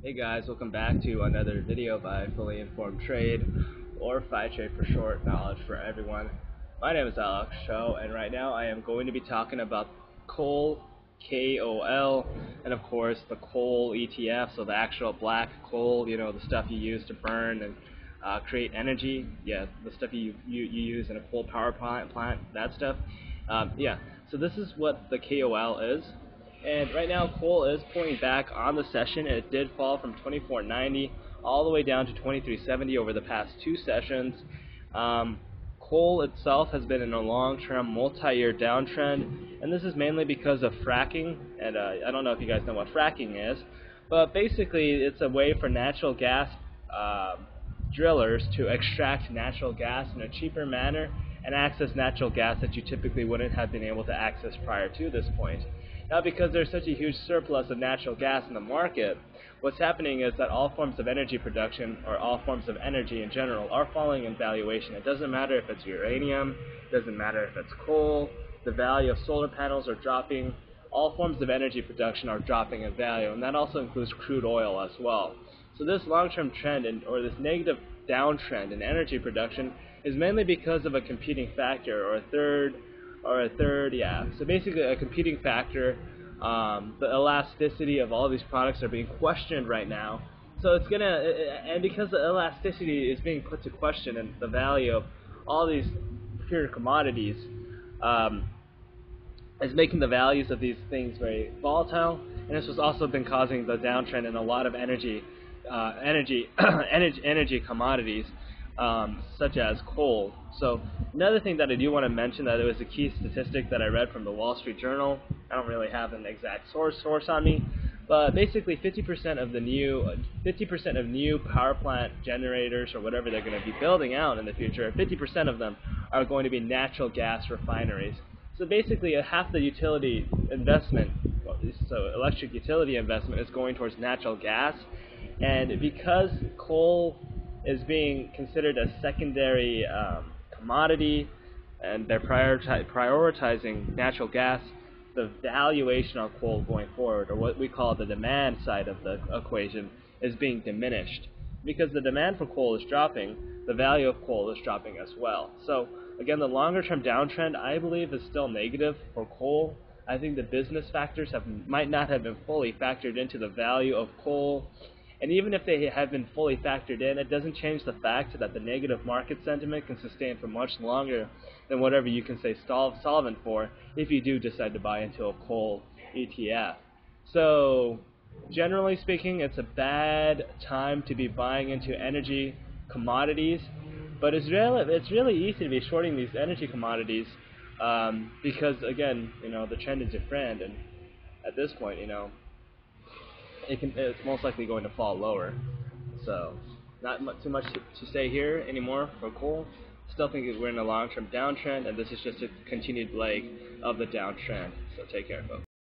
Hey guys, welcome back to another video by Fully Informed Trade, or Fi Trade for short, knowledge for everyone. My name is Alex Cho, and right now I am going to be talking about coal, KOL, and of course the coal ETF, so the actual black coal, you know, the stuff you use to burn and create energy. Yeah, the stuff you use in a coal power plant, that stuff. Yeah, so this is what the KOL is. And right now, coal is pulling back on the session. It did fall from 24.90 all the way down to 23.70 over the past two sessions. Coal itself has been in a long-term, multi-year downtrend, and this is mainly because of fracking. And I don't know if you guys know what fracking is, but basically it's a way for natural gas drillers to extract natural gas in a cheaper manner and access natural gas that you typically wouldn't have been able to access prior to this point. Now, because there's such a huge surplus of natural gas in the market, what's happening is that all forms of energy production, or all forms of energy in general, are falling in valuation. It doesn't matter if it's uranium, it doesn't matter if it's coal, the value of solar panels are dropping, all forms of energy production are dropping in value, and that also includes crude oil as well. So this long-term trend, or this negative downtrend in energy production, is mainly because of a competing factor, or a third, yeah. So basically a competing factor. The elasticity of all these products are being questioned right now. So it's gonna, and because the elasticity is being put to question and the value of all these pure commodities, is making the values of these things very volatile, and this has also been causing the downtrend in a lot of energy commodities, such as coal. So another thing that I do want to mention, that it was a key statistic that I read from the Wall Street Journal. I don't really have an exact source on me, but basically 50% of new power plant generators, or whatever they're going to be building out in the future, 50% of them are going to be natural gas refineries. So basically, half the utility investment, so electric utility investment, is going towards natural gas. And because coal is being considered a secondary commodity, and they're prioritizing natural gas, the valuation of coal going forward, or what we call the demand side of the equation, is being diminished. Because the demand for coal is dropping, the value of coal is dropping as well. So again, the longer term downtrend, I believe, is still negative for coal. I think the business factors might not have been fully factored into the value of coal. And even if they have been fully factored in, it doesn't change the fact that the negative market sentiment can sustain for much longer than whatever you can say solvent for, if you do decide to buy into a coal ETF. So generally speaking, it's a bad time to be buying into energy commodities, but it's really easy to be shorting these energy commodities, because again, you know, the trend is your friend, and at this point, you know, it's most likely going to fall lower. So not too much to say here anymore for coal. Still think that we're in a long-term downtrend, and this is just a continued leg of the downtrend. So take care, folks.